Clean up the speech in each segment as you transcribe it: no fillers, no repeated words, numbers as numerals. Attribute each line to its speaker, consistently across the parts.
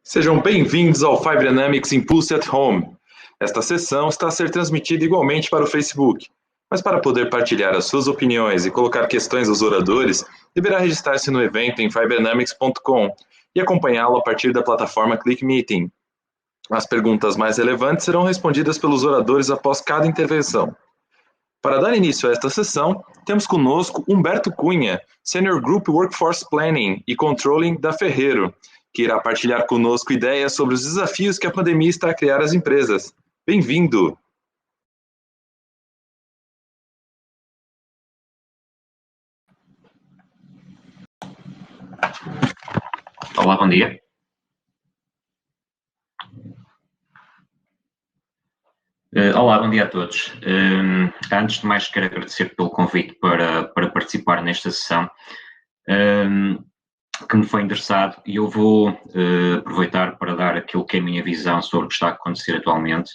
Speaker 1: Sejam bem-vindos ao Five Dynamics Impulse at Home. Esta sessão está a ser transmitida igualmente para o Facebook, mas para poder partilhar as suas opiniões e colocar questões aos oradores, deverá registrar-se no evento em fiverdynamics.com e acompanhá-lo a partir da plataforma Click Meeting. As perguntas mais relevantes serão respondidas pelos oradores após cada intervenção. Para dar início a esta sessão, temos conosco Humberto Cunha, Senior Group Workforce Planning e Controlling da Ferrero, que irá partilhar conosco ideias sobre os desafios que a pandemia está a criar às empresas. Bem-vindo!
Speaker 2: Olá, bom dia. Olá, bom dia a todos. Antes de mais, quero agradecer pelo convite para participar nesta sessão que me foi endereçado, e eu vou aproveitar para dar aquilo que é a minha visão sobre o que está a acontecer atualmente,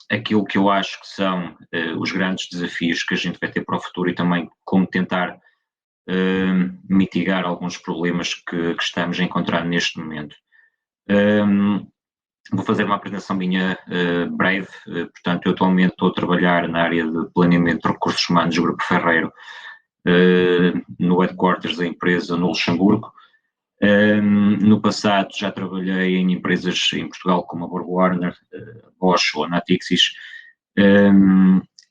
Speaker 2: aquilo que eu acho que são os grandes desafios que a gente vai ter para o futuro e também como tentar mitigar alguns problemas que estamos a encontrar neste momento. Vou fazer uma apresentação minha breve. Portanto, eu atualmente estou a trabalhar na área de planeamento de recursos humanos do Grupo Ferreiro, no headquarters da empresa no Luxemburgo. No passado já trabalhei em empresas em Portugal como a BorgWarner, a Bosch ou a Natixis,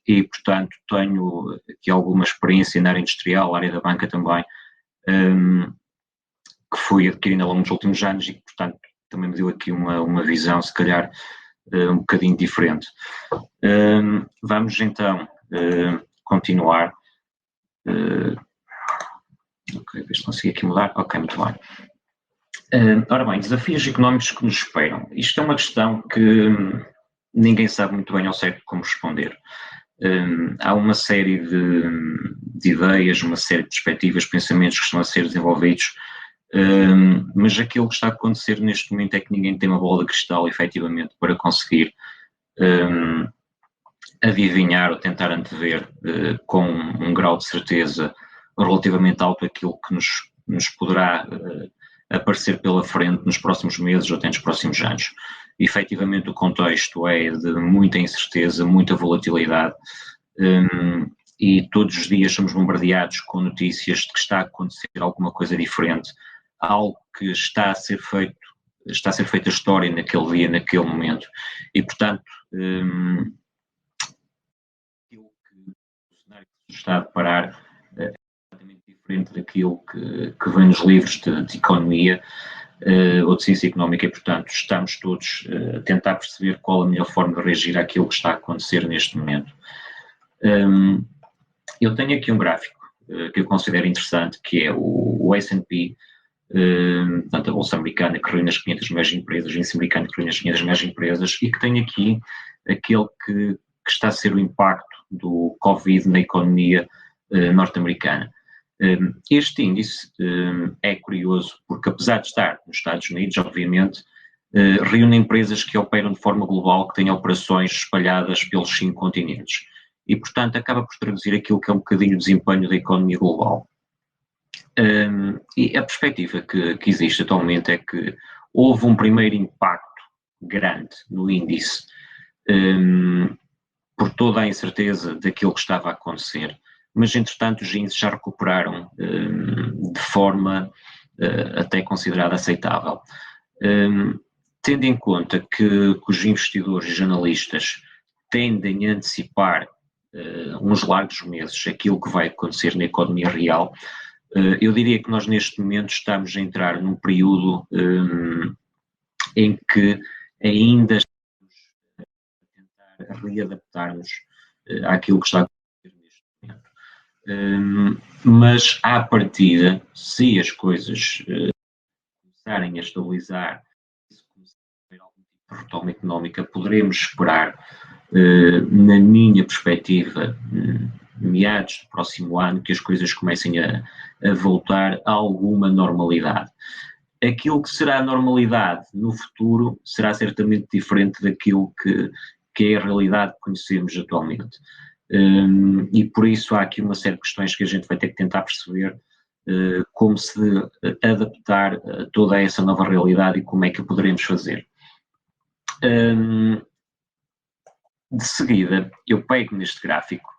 Speaker 2: e portanto tenho aqui alguma experiência na área industrial, área da banca também, que fui adquirindo ao longo dos últimos anos e que portanto também me deu aqui uma visão, se calhar, um bocadinho diferente. Vamos então continuar. Ok, ver se consigo aqui mudar. Ok, muito bem. Ora bem, desafios económicos que nos esperam. Isto é uma questão que ninguém sabe muito bem ao certo como responder. Há uma série de ideias, uma série de perspectivas, pensamentos que estão a ser desenvolvidos, mas aquilo que está a acontecer neste momento é que ninguém tem uma bola de cristal, efetivamente, para conseguir adivinhar ou tentar antever com um grau de certeza relativamente alto aquilo que nos poderá aparecer pela frente nos próximos meses ou até nos próximos anos. Efetivamente, o contexto é de muita incerteza, muita volatilidade, e todos os dias somos bombardeados com notícias de que está a acontecer alguma coisa diferente, algo que está a ser feita história naquele dia, naquele momento, e portanto aquilo que o cenário que está a deparar é completamente diferente daquilo que vem nos livros de economia ou de ciência económica, e portanto estamos todos a tentar perceber qual a melhor forma de reagir àquilo que está a acontecer neste momento. Eu tenho aqui um gráfico que eu considero interessante, que é o S&P, portanto a Bolsa Americana, que reúne as 500 maiores empresas, o índice americano que reúne as 500 maiores empresas, e que tem aqui aquele que está a ser o impacto do Covid na economia norte-americana. Este índice é curioso porque, apesar de estar nos Estados Unidos, obviamente, reúne empresas que operam de forma global, que têm operações espalhadas pelos 5 continentes. E, portanto, acaba por traduzir aquilo que é um bocadinho o desempenho da economia global. E a perspectiva que existe atualmente é que houve um primeiro impacto grande no índice por toda a incerteza daquilo que estava a acontecer, mas entretanto os índices já recuperaram de forma até considerada aceitável. Tendo em conta que os investidores e jornalistas tendem a antecipar uns largos meses aquilo que vai acontecer na economia real, eu diria que nós neste momento estamos a entrar num período em que ainda estamos a tentar readaptar-nos àquilo que está a acontecer neste momento. Mas à partida, se as coisas começarem a estabilizar, se começar a haver algum tipo de retoma económica, poderemos esperar, na minha perspectiva, meados do próximo ano, que as coisas comecem a voltar a alguma normalidade. Aquilo que será a normalidade no futuro será certamente diferente daquilo que é a realidade que conhecemos atualmente. E por isso há aqui uma série de questões que a gente vai ter que tentar perceber como se adaptar a toda essa nova realidade e como é que poderemos fazer. De seguida, eu pego neste gráfico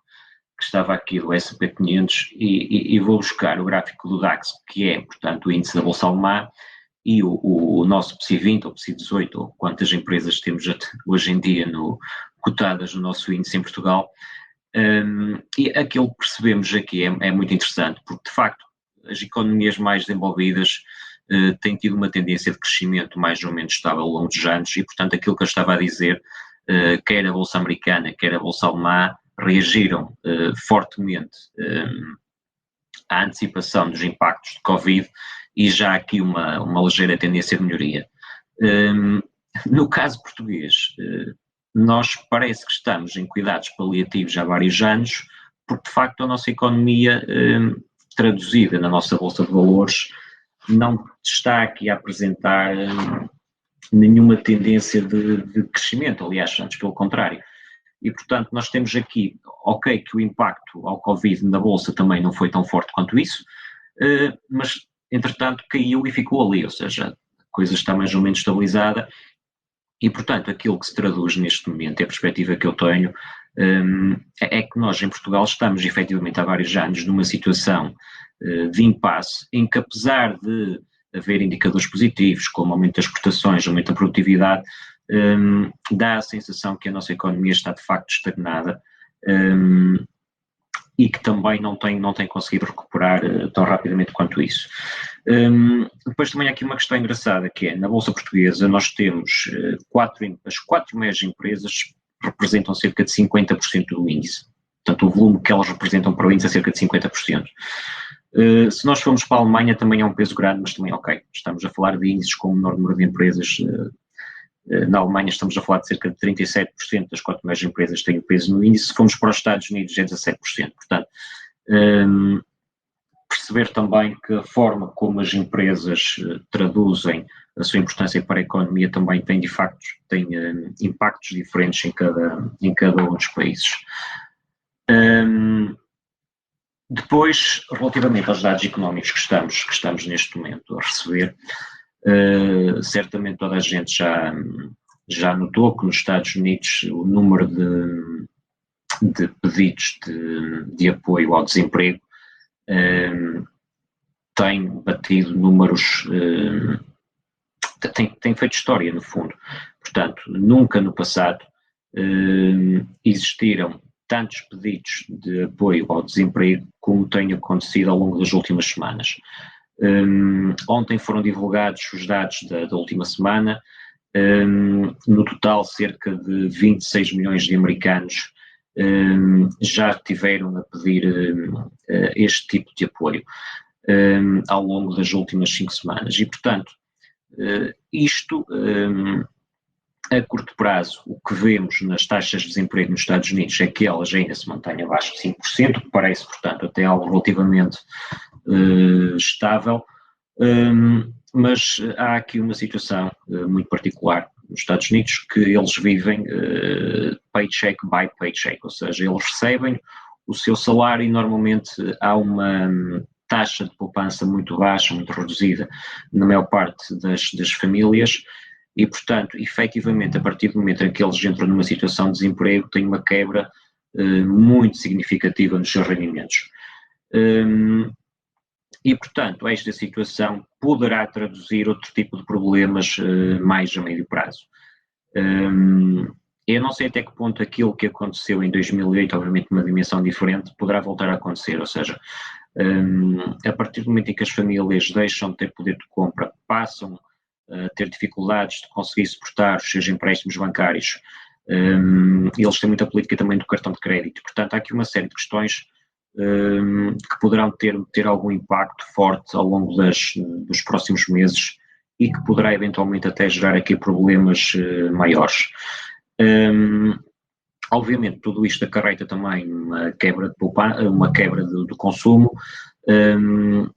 Speaker 2: que estava aqui do S&P 500 e vou buscar o gráfico do DAX, que é, portanto, o índice da Bolsa Alemã, e o nosso PSI 20 ou PSI 18, ou quantas empresas temos hoje em dia cotadas no nosso índice em Portugal. E aquilo que percebemos aqui é muito interessante, porque de facto as economias mais desenvolvidas têm tido uma tendência de crescimento mais ou menos estável ao longo dos anos e, portanto, aquilo que eu estava a dizer, quer a Bolsa Americana, quer a Bolsa Alemã, reagiram fortemente à antecipação dos impactos de Covid e já há aqui uma ligeira tendência de melhoria. No caso português, nós parece que estamos em cuidados paliativos há vários anos, porque de facto a nossa economia, traduzida na nossa Bolsa de Valores, não está aqui a apresentar nenhuma tendência de crescimento, aliás, antes pelo contrário. E, portanto, nós temos aqui, ok, que o impacto ao Covid na Bolsa também não foi tão forte quanto isso, mas, entretanto, caiu e ficou ali, ou seja, a coisa está mais ou menos estabilizada e, portanto, aquilo que se traduz neste momento, e a perspectiva que eu tenho, é que nós em Portugal estamos, efetivamente, há vários anos numa situação de impasse, em que apesar de haver indicadores positivos, como aumento das exportações, aumento da produtividade, dá a sensação que a nossa economia está de facto estagnada e que também não tem conseguido recuperar tão rapidamente quanto isso. Depois também há aqui uma questão engraçada, que é, na Bolsa Portuguesa nós temos as quatro maiores empresas representam cerca de 50% do índice. Portanto, o volume que elas representam para o índice é cerca de 50%. Se nós formos para a Alemanha também é um peso grande, mas também ok. Estamos a falar de índices com o menor número de empresas. Na Alemanha estamos a falar de cerca de 37% das quatro maiores empresas têm o peso no índice. Se formos para os Estados Unidos é 17%. Portanto, perceber também que a forma como as empresas traduzem a sua importância para a economia também tem, de facto, impactos diferentes em cada um dos países. Depois, relativamente aos dados económicos que estamos neste momento a receber, certamente toda a gente já notou que nos Estados Unidos o número de pedidos de apoio ao desemprego tem batido números, tem feito história no fundo. Portanto, nunca no passado existiram tantos pedidos de apoio ao desemprego como tem acontecido ao longo das últimas semanas. Ontem foram divulgados os dados da última semana. No total, cerca de 26 milhões de americanos já tiveram a pedir este tipo de apoio ao longo das últimas 5 semanas. E, portanto, isto, a curto prazo, o que vemos nas taxas de desemprego nos Estados Unidos é que elas ainda se mantêm abaixo de 5%, o que parece, portanto, até algo relativamente estável, mas há aqui uma situação muito particular nos Estados Unidos, que eles vivem paycheck by paycheck, ou seja, eles recebem o seu salário e normalmente há uma taxa de poupança muito baixa, muito reduzida na maior parte das famílias e, portanto, efetivamente, a partir do momento em que eles entram numa situação de desemprego, tem uma quebra muito significativa nos seus rendimentos. E, portanto, esta situação poderá traduzir outro tipo de problemas mais a médio prazo. Eu não sei até que ponto aquilo que aconteceu em 2008, obviamente numa dimensão diferente, poderá voltar a acontecer, ou seja, a partir do momento em que as famílias deixam de ter poder de compra, passam a ter dificuldades de conseguir suportar os seus empréstimos bancários, eles têm muita política também do cartão de crédito, portanto há aqui uma série de questões que poderão ter algum impacto forte ao longo dos próximos meses e que poderá eventualmente até gerar aqui problemas maiores. Obviamente tudo isto acarreta também uma quebra do consumo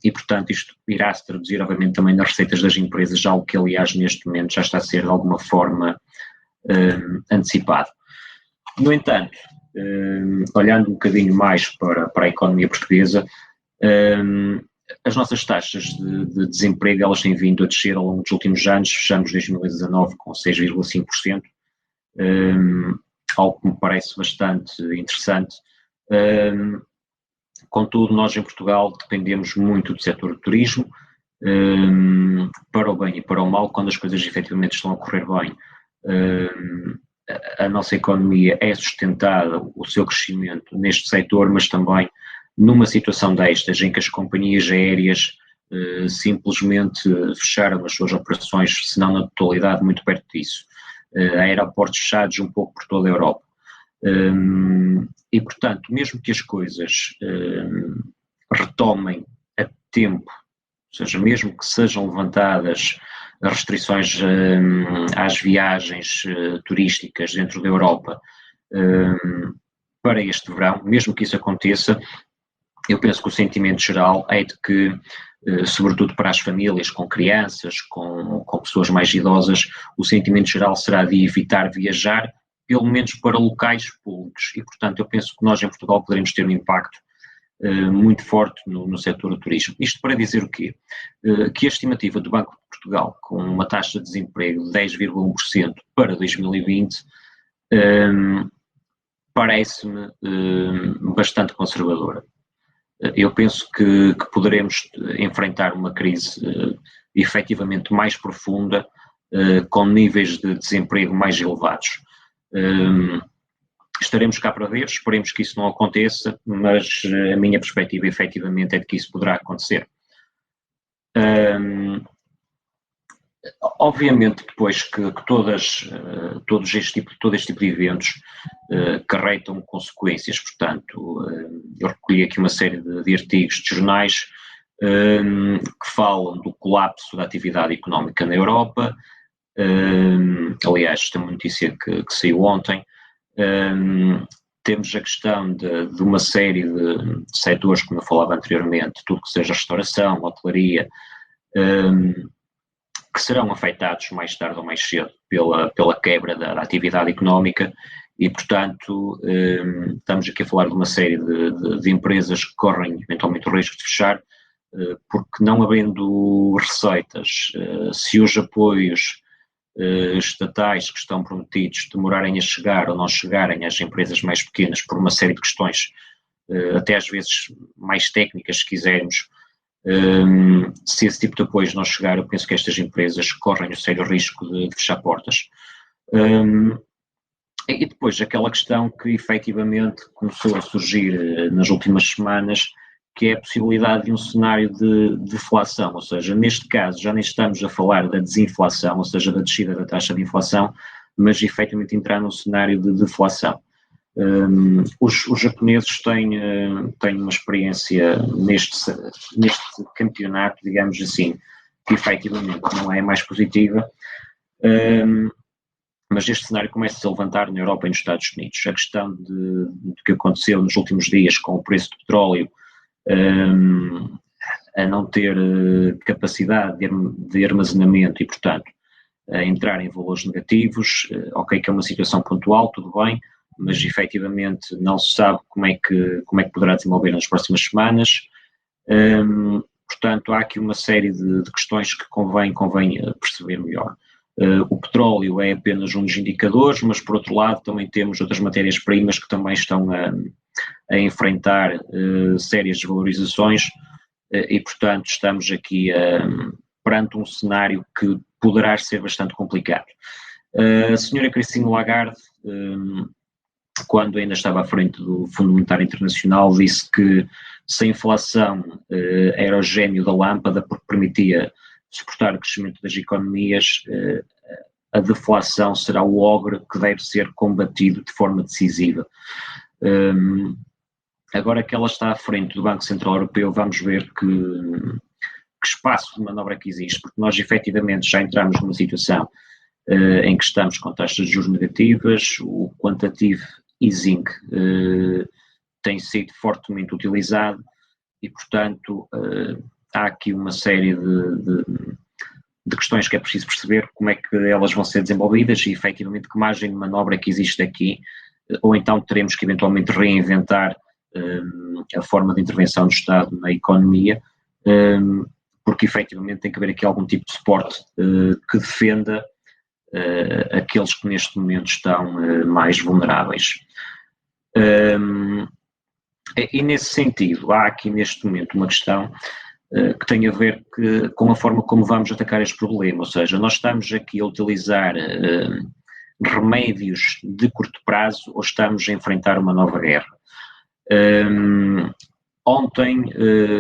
Speaker 2: e, portanto, isto irá se traduzir obviamente também nas receitas das empresas, algo que aliás neste momento já está a ser de alguma forma antecipado. No entanto, olhando um bocadinho mais para a economia portuguesa, as nossas taxas de desemprego, elas têm vindo a descer ao longo dos últimos anos. Fechamos 2019 com 6,5%, algo que me parece bastante interessante. Contudo, nós em Portugal dependemos muito do setor do turismo, para o bem e para o mal. Quando as coisas efetivamente estão a correr bem, a nossa economia é sustentada, o seu crescimento neste setor, mas também numa situação destas, em que as companhias aéreas simplesmente fecharam as suas operações, se não na totalidade, muito perto disso. Aeroportos fechados um pouco por toda a Europa. E, portanto, mesmo que as coisas retomem a tempo, ou seja, mesmo que sejam levantadas restrições às viagens turísticas dentro da Europa para este verão, mesmo que isso aconteça, eu penso que o sentimento geral é de que, sobretudo para as famílias com crianças, com pessoas mais idosas, o sentimento geral será de evitar viajar, pelo menos para locais públicos. E, portanto, eu penso que nós em Portugal poderemos ter um impacto muito forte no setor do turismo. Isto para dizer o quê? Que a estimativa do Banco de Portugal, com uma taxa de desemprego de 10,1% para 2020, parece-me bastante conservadora. Eu penso que poderemos enfrentar uma crise efetivamente mais profunda, com níveis de desemprego mais elevados. Estaremos cá para ver, esperemos que isso não aconteça, mas a minha perspectiva efetivamente é de que isso poderá acontecer. Obviamente depois que todo este tipo de eventos acarretam consequências. Portanto, eu recolhi aqui uma série de artigos de jornais que falam do colapso da atividade económica na Europa. Aliás, esta é uma notícia que saiu ontem. Temos a questão de uma série de setores, como eu falava anteriormente, tudo que seja restauração, hotelaria, que serão afetados mais tarde ou mais cedo pela quebra da atividade económica. E, portanto, estamos aqui a falar de uma série de empresas que correm eventualmente o risco de fechar, porque não havendo receitas, se os apoios estatais que estão prometidos demorarem a chegar ou não chegarem às empresas mais pequenas por uma série de questões, até às vezes mais técnicas, se quisermos, se esse tipo de apoios não chegar, eu penso que estas empresas correm o sério risco de fechar portas. E depois aquela questão que efetivamente começou a surgir nas últimas semanas, que é a possibilidade de um cenário de deflação, ou seja, neste caso já nem estamos a falar da desinflação, ou seja, da descida da taxa de inflação, mas efetivamente entrar num cenário de deflação. Os japoneses têm uma experiência neste campeonato, digamos assim, que efetivamente não é mais positiva, mas este cenário começa a levantar na Europa e nos Estados Unidos. A questão de que aconteceu nos últimos dias com o preço do petróleo a não ter capacidade de armazenamento e, portanto, a entrar em valores negativos, ok, que é uma situação pontual, tudo bem, mas efetivamente não se sabe como é que poderá desenvolver nas próximas semanas. Portanto, há aqui uma série de questões que convém perceber melhor. O petróleo é apenas um dos indicadores, mas por outro lado também temos outras matérias-primas que também estão a enfrentar sérias desvalorizações e, portanto, estamos aqui perante um cenário que poderá ser bastante complicado. A senhora Christine Lagarde, quando ainda estava à frente do Fundo Monetário Internacional, disse que se a inflação era o gênio da lâmpada porque permitia suportar o crescimento das economias, a deflação será o ogre que deve ser combatido de forma decisiva. Agora que ela está à frente do Banco Central Europeu, vamos ver que espaço de manobra que existe, porque nós efetivamente já entramos numa situação em que estamos com taxas de juros negativas, o quantitative easing tem sido fortemente utilizado e, portanto, há aqui uma série de questões que é preciso perceber como é que elas vão ser desenvolvidas e, efetivamente, que margem de manobra que existe aqui, ou então teremos que, eventualmente, reinventar a forma de intervenção do Estado na economia, porque efetivamente tem que haver aqui algum tipo de suporte que defenda aqueles que neste momento estão mais vulneráveis. E nesse sentido, há aqui neste momento uma questão que tem a ver com a forma como vamos atacar este problema, ou seja, nós estamos aqui a utilizar remédios de curto prazo ou estamos a enfrentar uma nova guerra. Ontem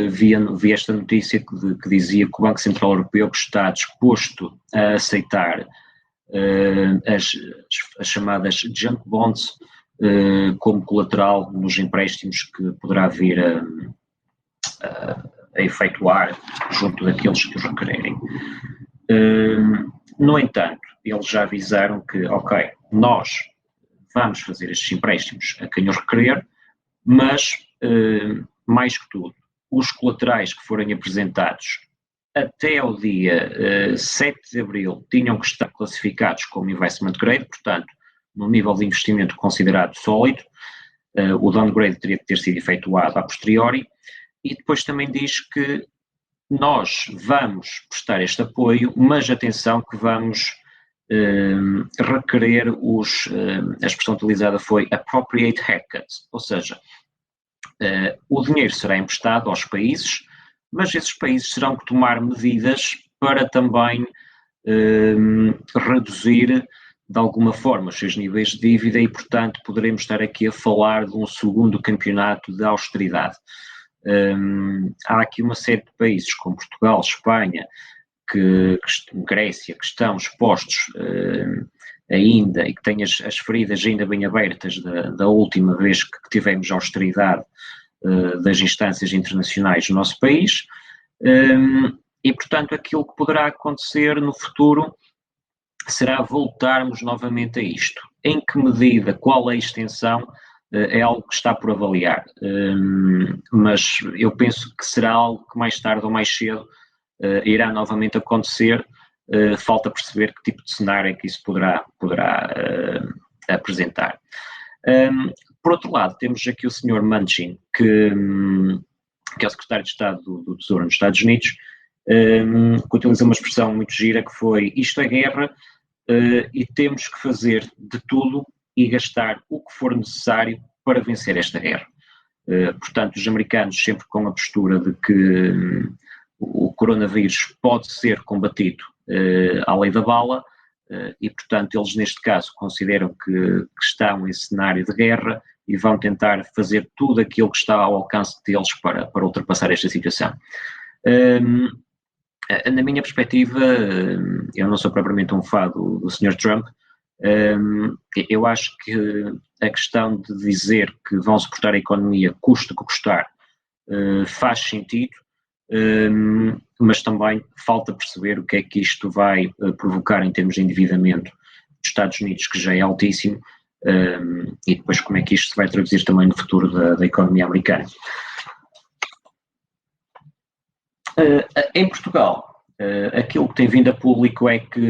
Speaker 2: vi esta notícia que dizia que o Banco Central Europeu está disposto a aceitar as chamadas junk bonds como colateral nos empréstimos que poderá vir a efetuar junto daqueles que os requererem. No entanto, eles já avisaram que, ok, nós vamos fazer estes empréstimos a quem os requerer, mas, mais que tudo, os colaterais que forem apresentados até ao dia 7 de abril tinham que estar classificados como investment grade, portanto, num nível de investimento considerado sólido. O downgrade teria que ter sido efetuado a posteriori, e depois também diz que nós vamos prestar este apoio, mas atenção que vamos requerer a expressão utilizada foi appropriate haircuts, ou seja, o dinheiro será emprestado aos países, mas esses países terão que tomar medidas para também reduzir de alguma forma os seus níveis de dívida e, portanto, poderemos estar aqui a falar de um segundo campeonato de austeridade. Há aqui uma série de países, como Portugal, Espanha, Grécia, que estão expostos ainda e que têm as feridas ainda bem abertas da última vez que tivemos austeridade das instâncias internacionais no nosso país, e, portanto, aquilo que poderá acontecer no futuro será voltarmos novamente a isto. Em que medida, qual é a extensão, é algo que está por avaliar, mas eu penso que será algo que mais tarde ou mais cedo irá novamente acontecer. Falta perceber que tipo de cenário é que isso poderá apresentar. Por outro lado, temos aqui o Sr. Manchin, que é o secretário de Estado do Tesouro nos Estados Unidos, que utiliza uma expressão muito gira que foi: isto é guerra e temos que fazer de tudo e gastar o que for necessário para vencer esta guerra. Portanto, os americanos sempre com a postura de que o coronavírus pode ser combatido à lei da bala, e, portanto, eles neste caso consideram que estão em cenário de guerra e vão tentar fazer tudo aquilo que está ao alcance deles para ultrapassar esta situação. Na minha perspectiva, eu não sou propriamente um fã do Sr. Trump. Eu acho que a questão de dizer que vão suportar a economia, custe o que custar, faz sentido, mas também falta perceber o que é que isto vai provocar em termos de endividamento dos Estados Unidos, que já é altíssimo, e depois como é que isto se vai traduzir também no futuro da economia americana. Em Portugal, aquilo que tem vindo a público é que,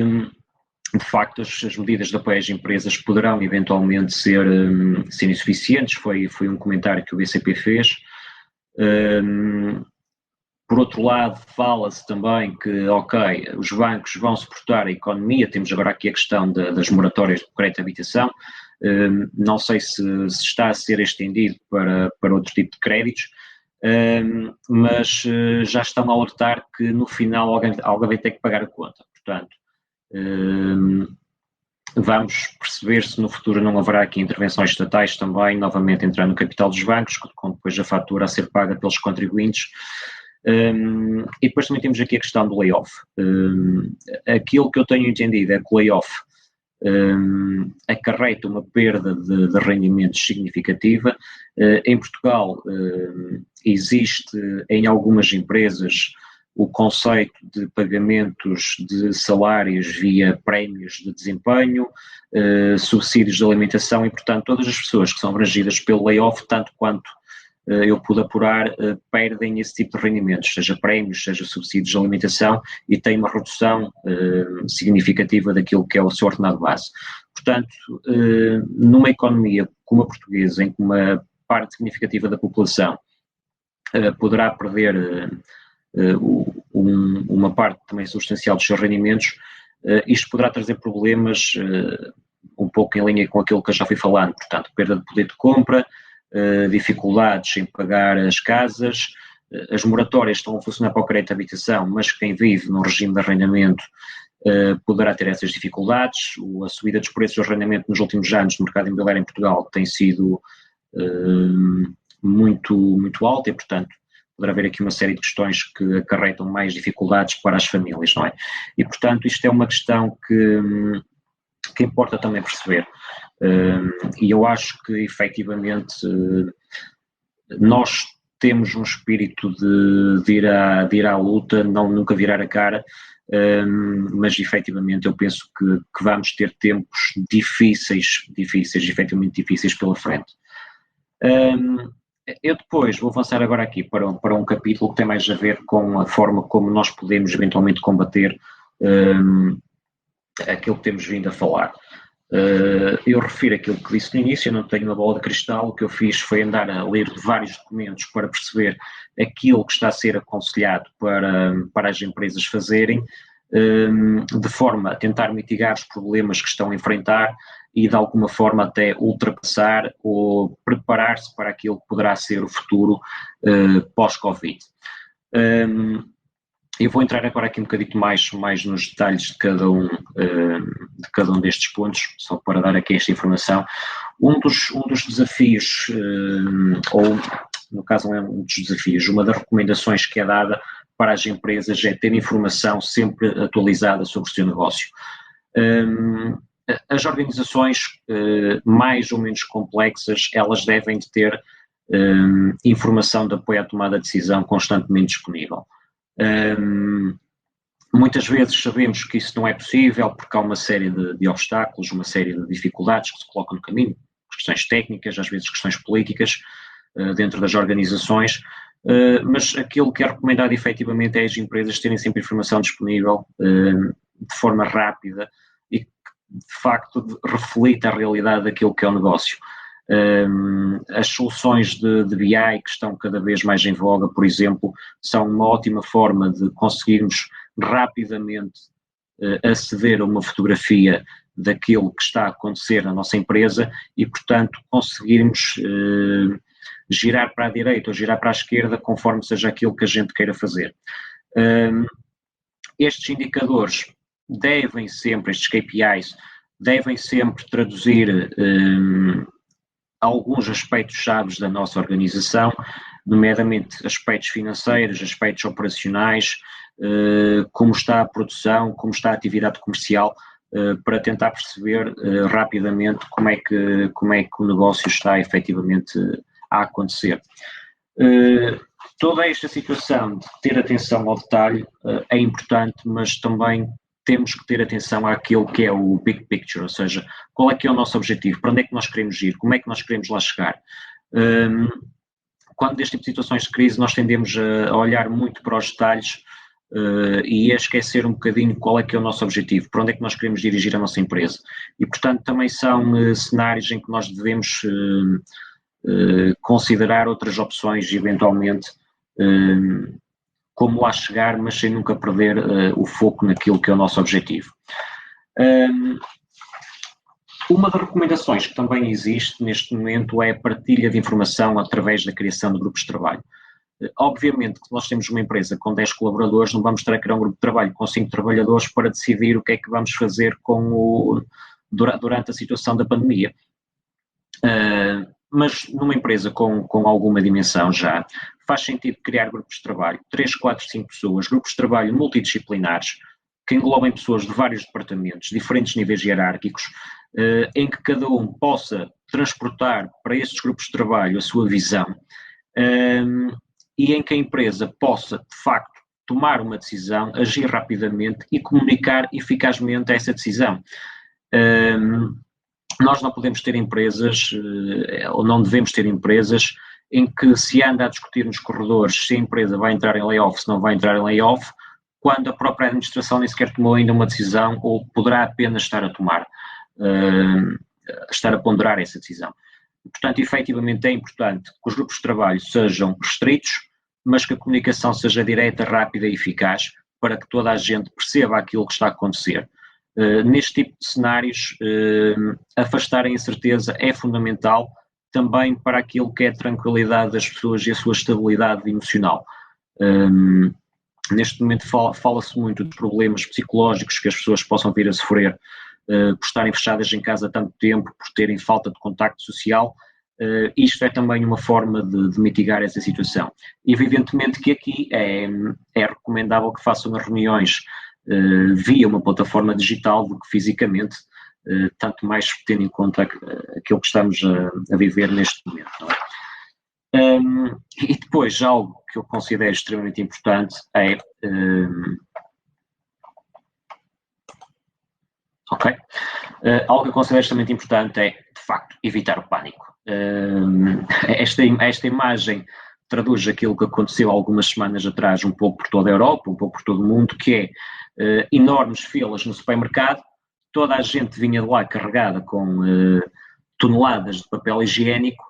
Speaker 2: de facto, as medidas de apoio às empresas poderão eventualmente ser insuficientes. Foi um comentário que o BCP fez. Por outro lado, fala-se também que, ok, os bancos vão suportar a economia. Temos agora aqui a questão das moratórias de crédito de habitação. Não sei se está a ser estendido para outro tipo de créditos, mas já estão a alertar que no final alguém vai ter que pagar a conta. Portanto, vamos perceber se no futuro não haverá aqui intervenções estatais também, novamente entrar no capital dos bancos, com depois a fatura a ser paga pelos contribuintes. E depois também temos aqui a questão do layoff. Aquilo que eu tenho entendido é que o layoff acarreta uma perda de rendimentos significativa. Em Portugal existe em algumas empresas o conceito de pagamentos de salários via prémios de desempenho, subsídios de alimentação, e, portanto, todas as pessoas que são abrangidas pelo layoff, tanto quanto eu pude apurar, perdem esse tipo de rendimentos, seja prémios, seja subsídios de alimentação, e têm uma redução significativa daquilo que é o seu ordenado base. Portanto, numa economia como a portuguesa, em que uma parte significativa da população poderá perder uma parte também substancial dos seus rendimentos, isto poderá trazer problemas um pouco em linha com aquilo que eu já fui falando, portanto, perda de poder de compra, dificuldades em pagar as casas, as moratórias estão a funcionar para o crédito de habitação, mas quem vive no regime de arrendamento poderá ter essas dificuldades. A subida dos preços do arrendamento nos últimos anos no mercado imobiliário em Portugal tem sido muito alta e, portanto, poderá haver aqui uma série de questões que acarretam mais dificuldades para as famílias, não é? E, portanto, isto é uma questão que importa também perceber. E eu acho que, efetivamente, nós temos um espírito de ir à luta, nunca virar a cara, mas efetivamente eu penso que vamos ter tempos difíceis, efetivamente difíceis pela frente. Eu depois vou avançar agora aqui para um capítulo que tem mais a ver com a forma como nós podemos eventualmente combater aquilo que temos vindo a falar. Eu refiro aquilo que disse no início, eu não tenho uma bola de cristal, o que eu fiz foi andar a ler vários documentos para perceber aquilo que está a ser aconselhado para as empresas fazerem, de forma a tentar mitigar os problemas que estão a enfrentar e de alguma forma até ultrapassar ou preparar-se para aquilo que poderá ser o futuro pós-Covid. Eu vou entrar agora aqui um bocadinho mais nos detalhes de cada um destes pontos, só para dar aqui esta informação. Um dos desafios, ou no caso não é um dos desafios, uma das recomendações que é dada para as empresas é ter informação sempre atualizada sobre o seu negócio. As organizações mais ou menos complexas, elas devem ter informação de apoio à tomada de decisão constantemente disponível. Muitas vezes sabemos que isso não é possível porque há uma série de obstáculos, uma série de dificuldades que se colocam no caminho, questões técnicas, às vezes questões políticas dentro das organizações, mas aquilo que é recomendado efetivamente é as empresas terem sempre informação disponível de forma rápida e que de facto reflita a realidade daquilo que é o negócio. As soluções de BI que estão cada vez mais em voga, por exemplo, são uma ótima forma de conseguirmos rapidamente aceder a uma fotografia daquilo que está a acontecer na nossa empresa e, portanto, conseguirmos girar para a direita ou girar para a esquerda conforme seja aquilo que a gente queira fazer. Estes indicadores estes KPIs, devem sempre traduzir alguns aspectos chaves da nossa organização, nomeadamente aspectos financeiros, aspectos operacionais, como está a produção, como está a atividade comercial, para tentar perceber rapidamente como é que o negócio está efetivamente a acontecer. Toda esta situação de ter atenção ao detalhe é importante, mas também temos que ter atenção àquilo que é o big picture, ou seja, qual é que é o nosso objetivo, para onde é que nós queremos ir, como é que nós queremos lá chegar. Quando deste tipo de situações de crise nós tendemos a olhar muito para os detalhes e a esquecer um bocadinho qual é que é o nosso objetivo, para onde é que nós queremos dirigir a nossa empresa. E, portanto, também são cenários em que nós devemos considerar outras opções, eventualmente, como lá chegar, mas sem nunca perder o foco naquilo que é o nosso objetivo. Uma das recomendações que também existe neste momento é a partilha de informação através da criação de grupos de trabalho. Obviamente que nós temos uma empresa com 10 colaboradores, não vamos ter a criar um grupo de trabalho com 5 trabalhadores para decidir o que é que vamos fazer durante a situação da pandemia. Mas numa empresa com alguma dimensão já, faz sentido criar grupos de trabalho, 3, 4, 5 pessoas, grupos de trabalho multidisciplinares, que englobem pessoas de vários departamentos, diferentes níveis hierárquicos, em que cada um possa transportar para estes grupos de trabalho a sua visão e em que a empresa possa, de facto, tomar uma decisão, agir rapidamente e comunicar eficazmente essa decisão. Nós não podemos ter empresas, ou não devemos ter empresas, em que se anda a discutir nos corredores se a empresa vai entrar em layoff, se não vai entrar em layoff, quando a própria administração nem sequer tomou ainda uma decisão ou poderá apenas estar a ponderar essa decisão. Portanto, efetivamente é importante que os grupos de trabalho sejam restritos, mas que a comunicação seja direta, rápida e eficaz, para que toda a gente perceba aquilo que está a acontecer. Neste tipo de cenários, afastar a incerteza é fundamental também para aquilo que é a tranquilidade das pessoas e a sua estabilidade emocional. Neste momento fala-se muito dos problemas psicológicos que as pessoas possam vir a sofrer por estarem fechadas em casa tanto tempo, por terem falta de contacto social. Isto é também uma forma de mitigar essa situação. Evidentemente que aqui é recomendável que façam as reuniões via uma plataforma digital do que fisicamente, tanto mais tendo em conta aquilo que estamos a viver neste momento. Não é? E depois, algo que eu considero extremamente importante é... algo que eu considero extremamente importante é, de facto, evitar o pânico. Esta imagem traduz aquilo que aconteceu algumas semanas atrás, um pouco por toda a Europa, um pouco por todo o mundo, que é enormes filas no supermercado, toda a gente vinha de lá carregada com toneladas de papel higiênico,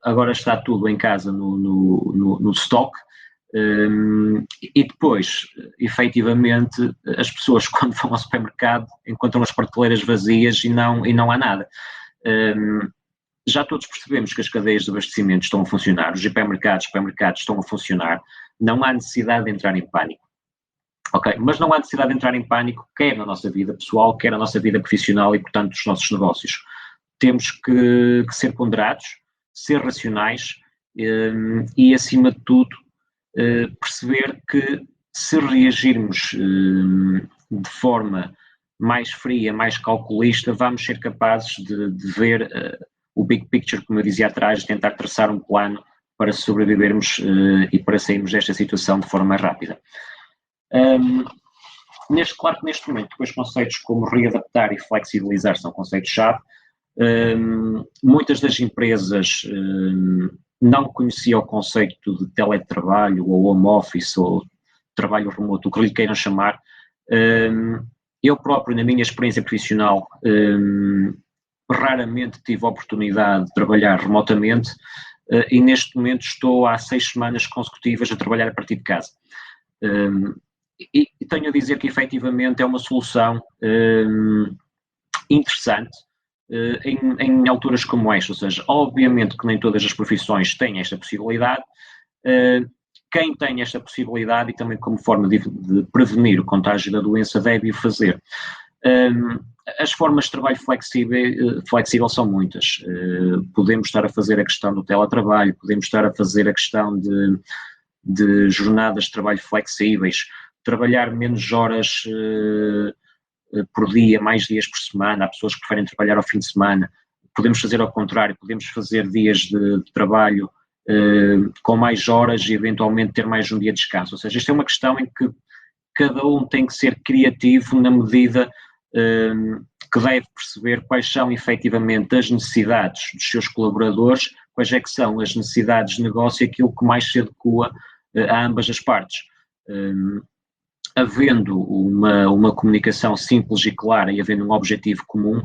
Speaker 2: agora está tudo em casa no stock, e depois, efetivamente, as pessoas quando vão ao supermercado encontram as prateleiras vazias e não há nada. Já todos percebemos que as cadeias de abastecimento estão a funcionar, os supermercados estão a funcionar, não há necessidade de entrar em pânico. Mas não há necessidade de entrar em pânico, quer na nossa vida pessoal, quer na nossa vida profissional e, portanto, nos nossos negócios. Temos que ser ponderados, ser racionais e, acima de tudo, perceber que se reagirmos de forma mais fria, mais calculista, vamos ser capazes de ver o big picture, como eu dizia atrás, de tentar traçar um plano para sobrevivermos e para sairmos desta situação de forma mais rápida. Claro que neste momento, depois conceitos como readaptar e flexibilizar são conceitos-chave. Muitas das empresas não conheciam o conceito de teletrabalho ou home office ou trabalho remoto, o que lhe queiram chamar. Eu próprio, na minha experiência profissional, raramente tive a oportunidade de trabalhar remotamente e neste momento estou há 6 semanas consecutivas a trabalhar a partir de casa. E tenho a dizer que efetivamente é uma solução interessante em alturas como esta, ou seja, obviamente que nem todas as profissões têm esta possibilidade. Quem tem esta possibilidade e também como forma de prevenir o contágio da doença deve o fazer. As formas de trabalho flexível são muitas. Podemos estar a fazer a questão do teletrabalho, podemos estar a fazer a questão de jornadas de trabalho flexíveis, trabalhar menos horas por dia, mais dias por semana. Há pessoas que preferem trabalhar ao fim de semana. Podemos fazer ao contrário, podemos fazer dias de trabalho com mais horas e eventualmente ter mais um dia de descanso. Ou seja, isto é uma questão em que cada um tem que ser criativo na medida que deve perceber quais são efetivamente as necessidades dos seus colaboradores, quais é que são as necessidades de negócio e aquilo que mais se adequa a ambas as partes. Havendo uma comunicação simples e clara e havendo um objetivo comum,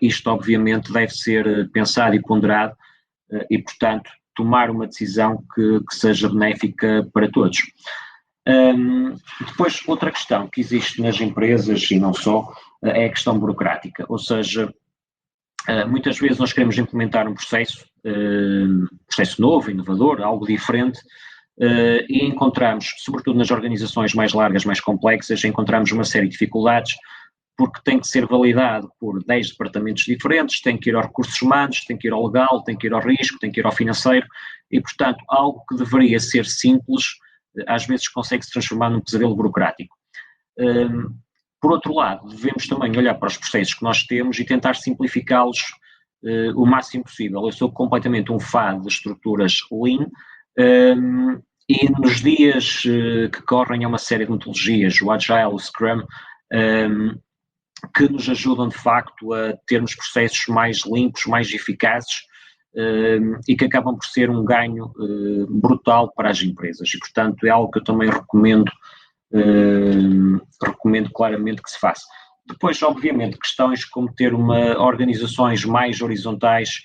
Speaker 2: isto obviamente deve ser pensado e ponderado e, portanto, tomar uma decisão que seja benéfica para todos. Depois, outra questão que existe nas empresas e não só, é a questão burocrática, ou seja, muitas vezes nós queremos implementar um processo novo, inovador, algo diferente, e encontramos, sobretudo nas organizações mais largas, mais complexas, encontramos uma série de dificuldades, porque tem que ser validado por 10 departamentos diferentes, tem que ir aos recursos humanos, tem que ir ao legal, tem que ir ao risco, tem que ir ao financeiro, e, portanto, algo que deveria ser simples, às vezes consegue se transformar num pesadelo burocrático. Por outro lado, devemos também olhar para os processos que nós temos e tentar simplificá-los o máximo possível. Eu sou completamente um fã de estruturas Lean, e nos dias que correm há uma série de metodologias, o Agile, o Scrum, que nos ajudam de facto a termos processos mais limpos, mais eficazes e que acabam por ser um ganho brutal para as empresas e, portanto, é algo que eu também recomendo claramente que se faça. Depois, obviamente, questões como ter organizações mais horizontais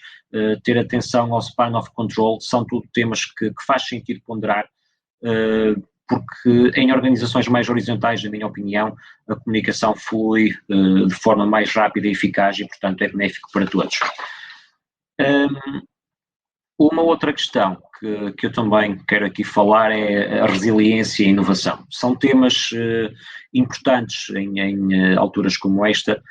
Speaker 2: ter atenção ao span of control, são tudo temas que faz sentido ponderar, porque em organizações mais horizontais, na minha opinião, a comunicação flui de forma mais rápida e eficaz e, portanto, é benéfico para todos. Uma outra questão que eu também quero aqui falar é a resiliência e a inovação. São temas importantes em alturas como esta.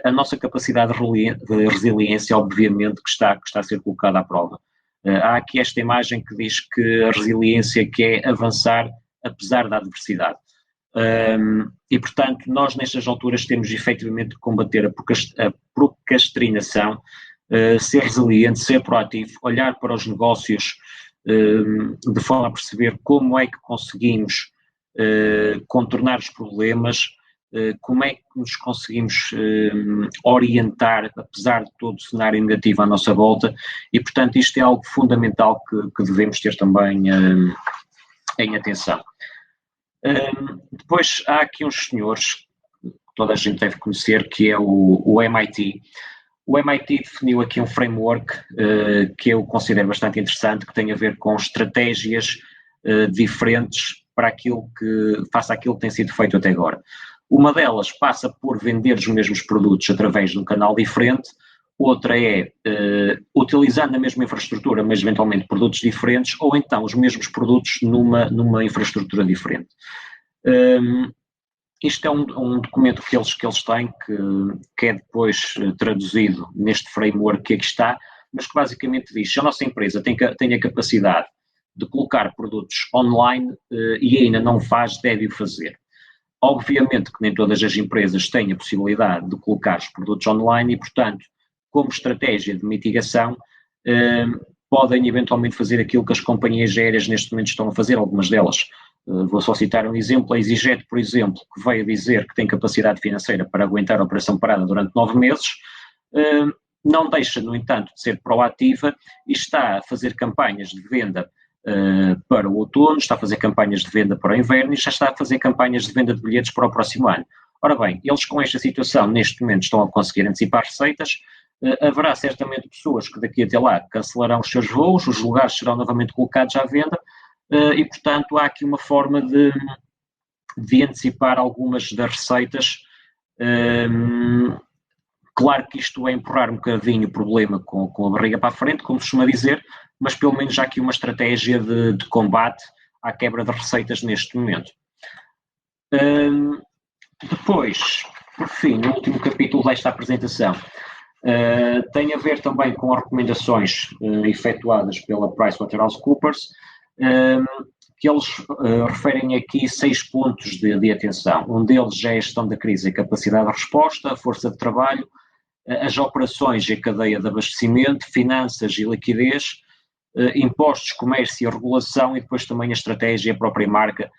Speaker 2: A nossa capacidade de resiliência, obviamente, que está a ser colocada à prova. Há aqui esta imagem que diz que a resiliência que é avançar apesar da adversidade. E, portanto, nós nestas alturas temos efetivamente de combater a procrastinação, ser resiliente, ser proativo, olhar para os negócios de forma a perceber como é que conseguimos contornar os problemas, como é que nos conseguimos orientar, apesar de todo o cenário negativo à nossa volta, e, portanto, isto é algo fundamental que devemos ter também em atenção. Depois há aqui uns senhores que toda a gente deve conhecer, que é o MIT. O MIT definiu aqui um framework que eu considero bastante interessante, que tem a ver com estratégias diferentes para aquilo faça aquilo que tem sido feito até agora. Uma delas passa por vender os mesmos produtos através de um canal diferente, outra é utilizando a mesma infraestrutura, mas eventualmente produtos diferentes, ou então os mesmos produtos numa infraestrutura diferente. Isto é um documento que eles têm, que é depois traduzido neste framework que aqui está, mas que basicamente diz: se a nossa empresa tem a capacidade de colocar produtos online e ainda não faz, deve o fazer. Obviamente que nem todas as empresas têm a possibilidade de colocar os produtos online e, portanto, como estratégia de mitigação, podem eventualmente fazer aquilo que as companhias aéreas neste momento estão a fazer, algumas delas. Vou só citar um exemplo, a EasyJet, por exemplo, que veio dizer que tem capacidade financeira para aguentar a operação parada durante 9 meses, não deixa, no entanto, de ser proativa e está a fazer campanhas de venda para o outono, está a fazer campanhas de venda para o inverno e já está a fazer campanhas de venda de bilhetes para o próximo ano. Ora bem, eles com esta situação, neste momento, estão a conseguir antecipar receitas. Haverá certamente pessoas que daqui até lá cancelarão os seus voos, os lugares serão novamente colocados à venda, e, portanto, há aqui uma forma de antecipar algumas das receitas. Claro que isto é empurrar um bocadinho o problema com a barriga para a frente, como se costuma dizer, mas pelo menos há aqui uma estratégia de combate à quebra de receitas neste momento. Depois, por fim, no último capítulo desta apresentação, tem a ver também com as recomendações efetuadas pela PricewaterhouseCoopers, que eles referem aqui 6 pontos de atenção. Um deles é a gestão da crise, a capacidade de resposta, a força de trabalho, as operações e a cadeia de abastecimento, finanças e liquidez, impostos, comércio e regulação e depois também a estratégia e a própria marca,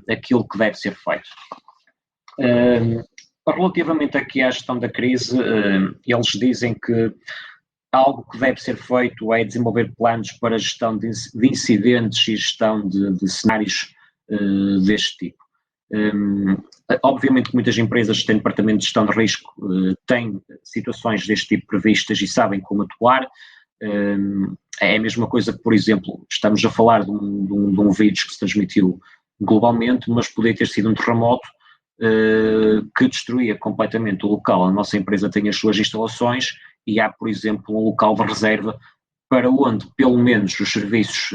Speaker 2: aquilo que deve ser feito. Relativamente aqui à gestão da crise, eles dizem que algo que deve ser feito é desenvolver planos para a gestão de incidentes e gestão de cenários deste tipo. Obviamente que muitas empresas que têm departamento de gestão de risco têm situações deste tipo previstas e sabem como atuar. É a mesma coisa que, por exemplo, estamos a falar de um vírus que se transmitiu globalmente, mas poderia ter sido um terremoto que destruía completamente o local. A nossa empresa tem as suas instalações e há, por exemplo, um local de reserva para onde, pelo menos, os serviços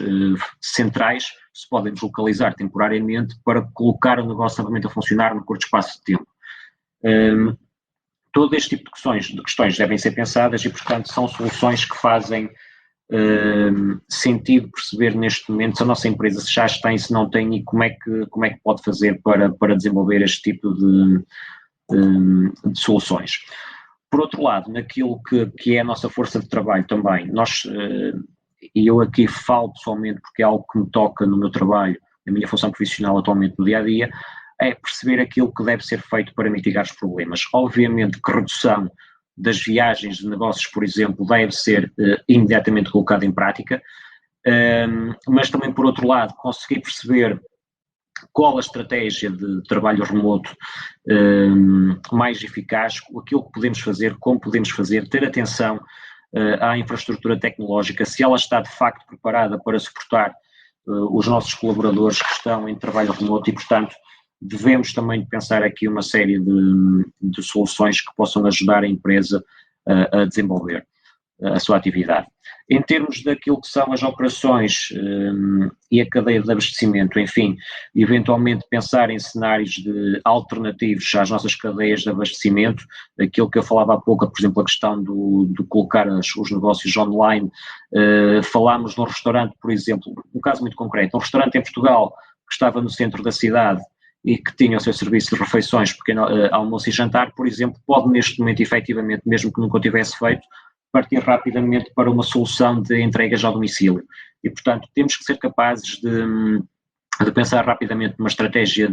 Speaker 2: centrais se podem deslocalizar temporariamente para colocar o negócio novamente a funcionar no curto espaço de tempo. Todo este tipo de questões devem ser pensadas e, portanto, são soluções que fazem sentido perceber neste momento se a nossa empresa se já tem, se não tem e como é que pode fazer para desenvolver este tipo de soluções. Por outro lado, naquilo que é a nossa força de trabalho também, e eu aqui falo pessoalmente porque é algo que me toca no meu trabalho, na minha função profissional atualmente no dia-a-dia, é perceber aquilo que deve ser feito para mitigar os problemas. Obviamente que redução das viagens de negócios, por exemplo, deve ser imediatamente colocada em prática, mas também, por outro lado, conseguir perceber qual a estratégia de trabalho remoto mais eficaz, aquilo que podemos fazer, como podemos fazer, ter atenção à infraestrutura tecnológica, se ela está de facto preparada para suportar os nossos colaboradores que estão em trabalho remoto e, portanto, devemos também pensar aqui uma série de soluções que possam ajudar a empresa a desenvolver a sua atividade. Em termos daquilo que são as operações e a cadeia de abastecimento, enfim, eventualmente pensar em cenários alternativos às nossas cadeias de abastecimento, aquilo que eu falava há pouco, por exemplo, a questão de colocar os negócios online, falámos de um restaurante, por exemplo, um caso muito concreto, um restaurante em Portugal que estava no centro da cidade e que tinha o seu serviço de refeições, pequeno almoço e jantar, por exemplo, pode neste momento, efetivamente, mesmo que nunca o tivesse feito, partir rapidamente para uma solução de entregas ao domicílio. E, portanto, temos que ser capazes de pensar rapidamente numa estratégia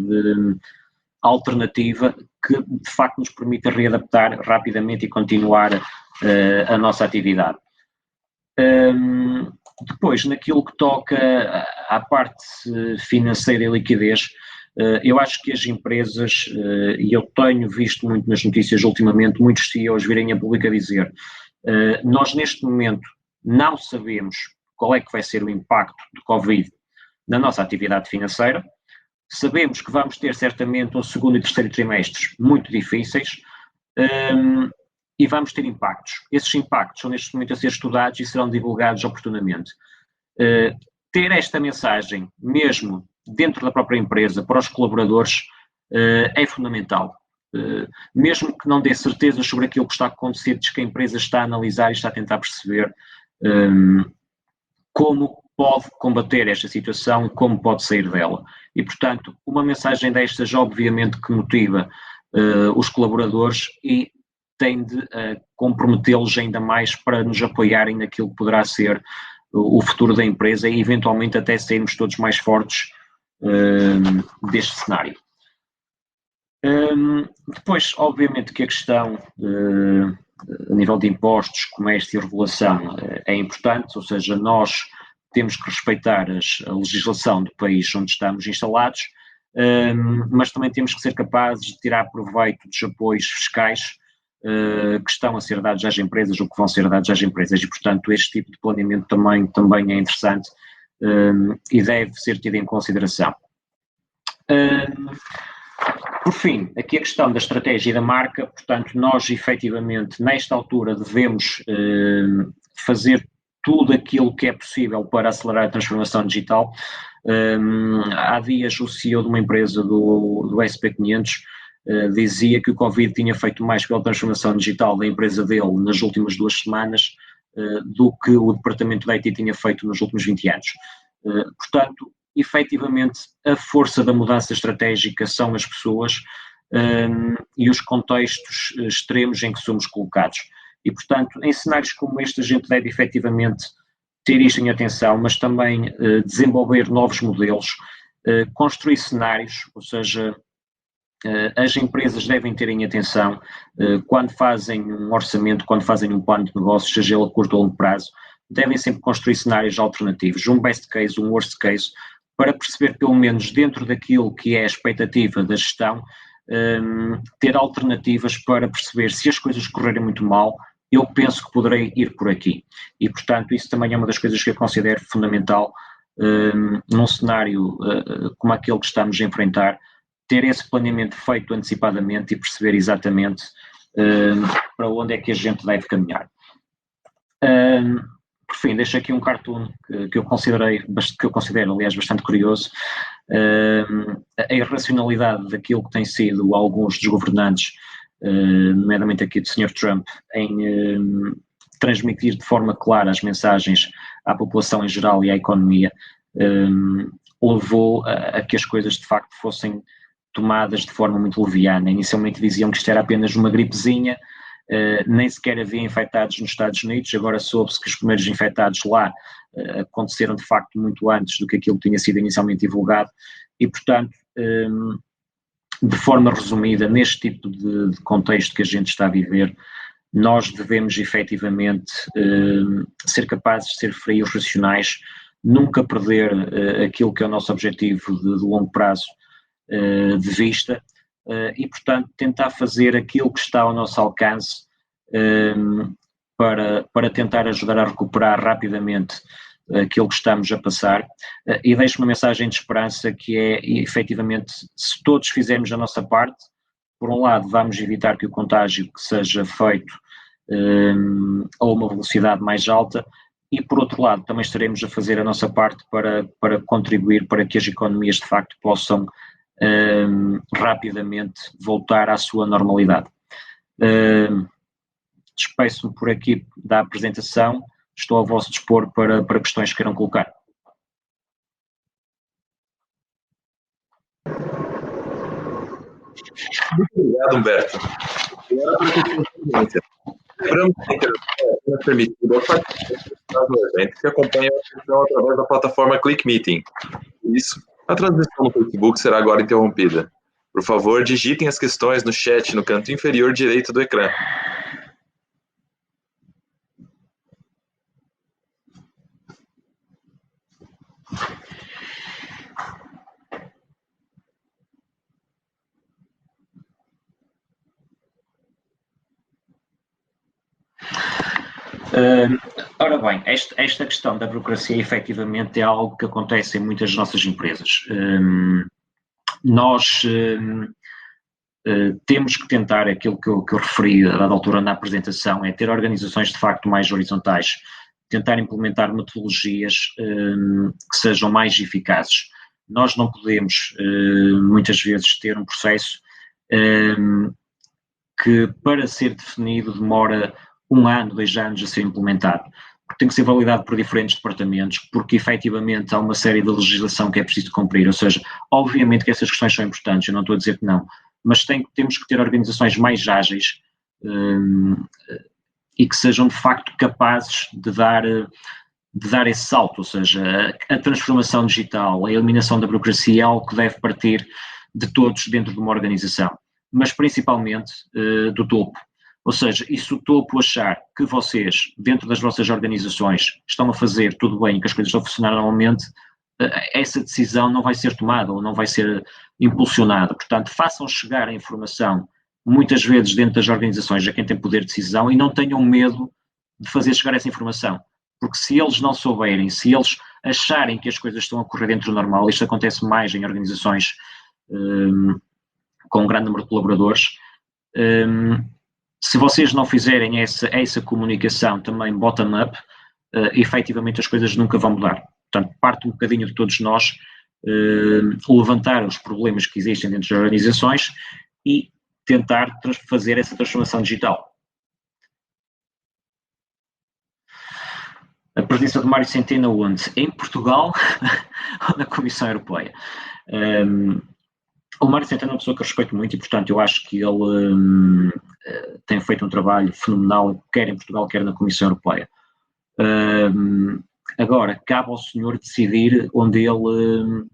Speaker 2: alternativa que, de facto, nos permita readaptar rapidamente e continuar a nossa atividade. Depois, naquilo que toca à parte financeira e liquidez, eu acho que as empresas, e eu tenho visto muito nas notícias ultimamente, muitos CEOs virem a público a dizer: nós neste momento não sabemos qual é que vai ser o impacto do Covid na nossa atividade financeira, sabemos que vamos ter certamente um segundo e terceiro trimestres muito difíceis e vamos ter impactos. Esses impactos são neste momento a ser estudados e serão divulgados oportunamente. Ter esta mensagem, mesmo dentro da própria empresa, para os colaboradores, é fundamental. Mesmo que não dê certezas sobre aquilo que está a acontecer, diz que a empresa está a analisar e está a tentar perceber como pode combater esta situação e como pode sair dela. E, portanto, uma mensagem destas, obviamente, que motiva os colaboradores e tende a comprometê-los ainda mais para nos apoiarem naquilo que poderá ser o futuro da empresa e, eventualmente, até sairmos todos mais fortes deste cenário. Depois, obviamente, que a questão a nível de impostos, comércio e regulação é importante, ou seja, nós temos que respeitar a legislação do país onde estamos instalados, mas também temos que ser capazes de tirar proveito dos apoios fiscais que estão a ser dados às empresas ou que vão ser dados às empresas e, portanto, este tipo de planeamento também é interessante e deve ser tido em consideração. Por fim, aqui a questão da estratégia e da marca, portanto, nós efetivamente nesta altura devemos fazer tudo aquilo que é possível para acelerar a transformação digital. Há dias o CEO de uma empresa do SP500 dizia que o Covid tinha feito mais pela transformação digital da empresa dele nas últimas 2 semanas do que o departamento de IT tinha feito nos últimos 20 anos. Portanto, efetivamente, a força da mudança estratégica são as pessoas e os contextos extremos em que somos colocados. E, portanto, em cenários como este, a gente deve efetivamente ter isto em atenção, mas também desenvolver novos modelos, construir cenários, ou seja, as empresas devem ter em atenção quando fazem um orçamento, quando fazem um plano de negócios, seja ele a curto ou longo prazo, devem sempre construir cenários alternativos, um best case, um worst case, para perceber pelo menos dentro daquilo que é a expectativa da gestão, ter alternativas para perceber se as coisas correrem muito mal, eu penso que poderei ir por aqui. E, portanto, isso também é uma das coisas que eu considero fundamental num cenário como aquele que estamos a enfrentar, ter esse planeamento feito antecipadamente e perceber exatamente para onde é que a gente deve caminhar. Por fim, deixo aqui um cartoon que eu considero, aliás, bastante curioso. A irracionalidade daquilo que tem sido alguns dos governantes, nomeadamente aqui do Sr. Trump, em transmitir de forma clara as mensagens à população em geral e à economia, levou a que as coisas de facto fossem tomadas de forma muito leviana. Inicialmente diziam que isto era apenas uma gripezinha, nem sequer havia infectados nos Estados Unidos, agora soube-se que os primeiros infectados lá aconteceram de facto muito antes do que aquilo que tinha sido inicialmente divulgado e, portanto, de forma resumida, neste tipo de contexto que a gente está a viver, nós devemos efetivamente ser capazes de ser frios, racionais, nunca perder aquilo que é o nosso objetivo de longo prazo de vista e, portanto, tentar fazer aquilo que está ao nosso alcance para tentar ajudar a recuperar rapidamente aquilo que estamos a passar, e deixo uma mensagem de esperança que é, efetivamente, se todos fizermos a nossa parte, por um lado vamos evitar que o contágio que seja feito a uma velocidade mais alta, e por outro lado também estaremos a fazer a nossa parte para contribuir para que as economias de facto possam rapidamente voltar à sua normalidade. Despeço-me por aqui da apresentação, estou ao vosso dispor para questões que queiram colocar.
Speaker 1: Muito obrigado, Humberto. Lembramos que a interação é permitida aos participantes do evento que acompanham a sessão através da plataforma ClickMeeting. Por isso, a transmissão no Facebook será agora interrompida. Por favor, digitem as questões no chat no canto inferior direito do ecrã.
Speaker 2: Ora bem, esta questão da burocracia efetivamente é algo que acontece em muitas das nossas empresas. Nós temos que tentar, aquilo que eu referi a dada altura na apresentação, é ter organizações de facto mais horizontais, tentar implementar metodologias que sejam mais eficazes. Nós não podemos, muitas vezes, ter um processo que, para ser definido, demora 1 ano, 2 anos a ser implementado, porque tem que ser validado por diferentes departamentos, porque efetivamente há uma série de legislação que é preciso cumprir, ou seja, obviamente que essas questões são importantes, eu não estou a dizer que não, mas temos que ter organizações mais ágeis e que sejam de facto capazes de dar esse salto, ou seja, a transformação digital, a eliminação da burocracia é algo que deve partir de todos dentro de uma organização, mas principalmente do topo. Ou seja, e se o topo achar que vocês, dentro das vossas organizações, estão a fazer tudo bem e que as coisas estão a funcionar normalmente, essa decisão não vai ser tomada ou não vai ser impulsionada. Portanto, façam chegar a informação, muitas vezes dentro das organizações, a quem tem poder de decisão, e não tenham medo de fazer chegar essa informação. Porque se eles não souberem, se eles acharem que as coisas estão a correr dentro do normal, isto acontece mais em organizações com um grande número de colaboradores, se vocês não fizerem essa comunicação também bottom-up, efetivamente as coisas nunca vão mudar. Portanto, parte um bocadinho de todos nós levantar os problemas que existem dentro das organizações e tentar fazer essa transformação digital. A presença do Mário Centeno onde? Em Portugal ou na Comissão Europeia? O Mário Centeno é uma pessoa que eu respeito muito e, portanto, eu acho que ele tem feito um trabalho fenomenal, quer em Portugal, quer na Comissão Europeia. Agora, cabe ao senhor decidir onde ele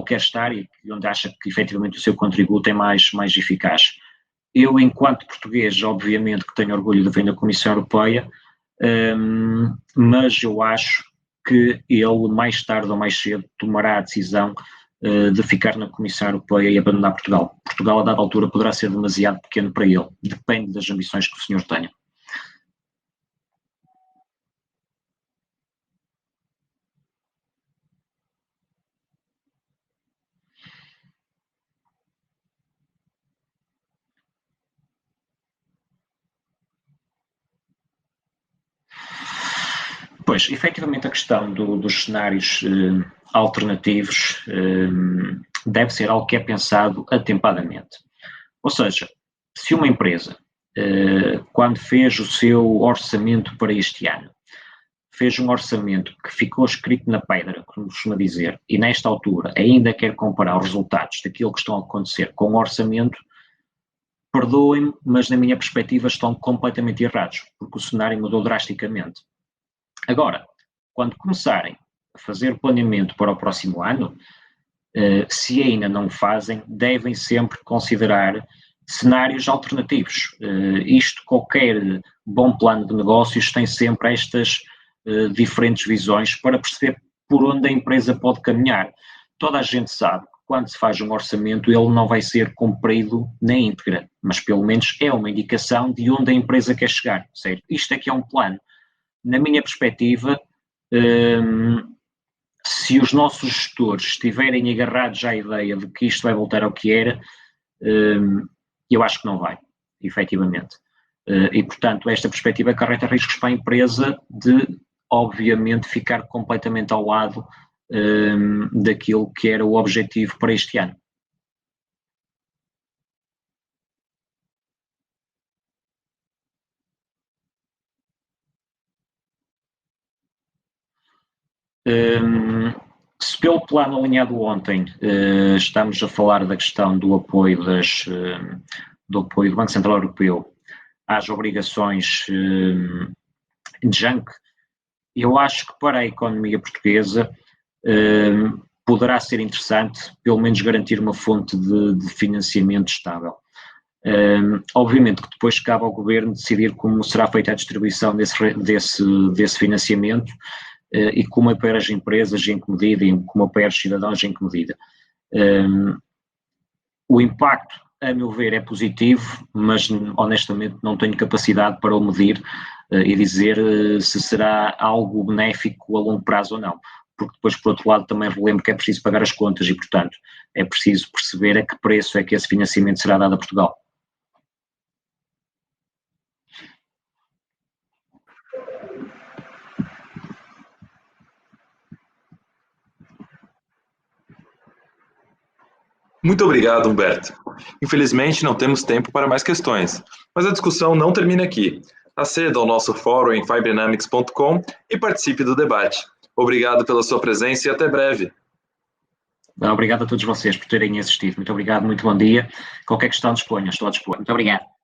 Speaker 2: quer estar e onde acha que, efetivamente, o seu contributo é mais eficaz. Eu, enquanto português, obviamente que tenho orgulho de vir na Comissão Europeia, mas eu acho que ele, mais tarde ou mais cedo, tomará a decisão de ficar na Comissão Europeia e abandonar Portugal. Portugal, a dada altura, poderá ser demasiado pequeno para ele. Depende das ambições que o senhor tenha. Pois, efetivamente a questão dos cenários alternativos deve ser algo que é pensado atempadamente. Ou seja, se uma empresa, quando fez o seu orçamento para este ano, fez um orçamento que ficou escrito na pedra, como costuma dizer, e nesta altura ainda quer comparar os resultados daquilo que estão a acontecer com o orçamento, perdoem-me, mas na minha perspectiva estão completamente errados, porque o cenário mudou drasticamente. Agora, quando começarem a fazer o planeamento para o próximo ano, se ainda não o fazem, devem sempre considerar cenários alternativos. Qualquer bom plano de negócios tem sempre estas diferentes visões para perceber por onde a empresa pode caminhar. Toda a gente sabe quando se faz um orçamento, ele não vai ser cumprido na íntegra, mas pelo menos é uma indicação de onde a empresa quer chegar, certo? Isto aqui é um plano. Na minha perspectiva, se os nossos gestores estiverem agarrados à ideia de que isto vai voltar ao que era, eu acho que não vai, efetivamente. E, portanto, esta perspectiva acarreta riscos para a empresa de, obviamente, ficar completamente ao lado daquilo que era o objetivo para este ano. Se pelo plano alinhado ontem estamos a falar da questão do apoio do Banco Central Europeu às obrigações junk, eu acho que para a economia portuguesa poderá ser interessante, pelo menos, garantir uma fonte de financiamento estável. Obviamente que depois cabe ao Governo decidir como será feita a distribuição desse financiamento e como apoiar as empresas em que medida e como apoiar os cidadãos em que medida. O impacto, a meu ver, é positivo, mas honestamente não tenho capacidade para o medir e dizer se será algo benéfico a longo prazo ou não. Porque depois, por outro lado, também relembro que é preciso pagar as contas e, portanto, é preciso perceber a que preço é que esse financiamento será dado a Portugal.
Speaker 1: Muito obrigado, Humberto. Infelizmente, não temos tempo para mais questões, mas a discussão não termina aqui. Aceda ao nosso fórum em fibrenamics.com e participe do debate. Obrigado pela sua presença e até breve.
Speaker 2: Obrigado a todos vocês por terem assistido. Muito obrigado, muito bom dia. Qualquer questão disponha, estou a dispor. Muito obrigado.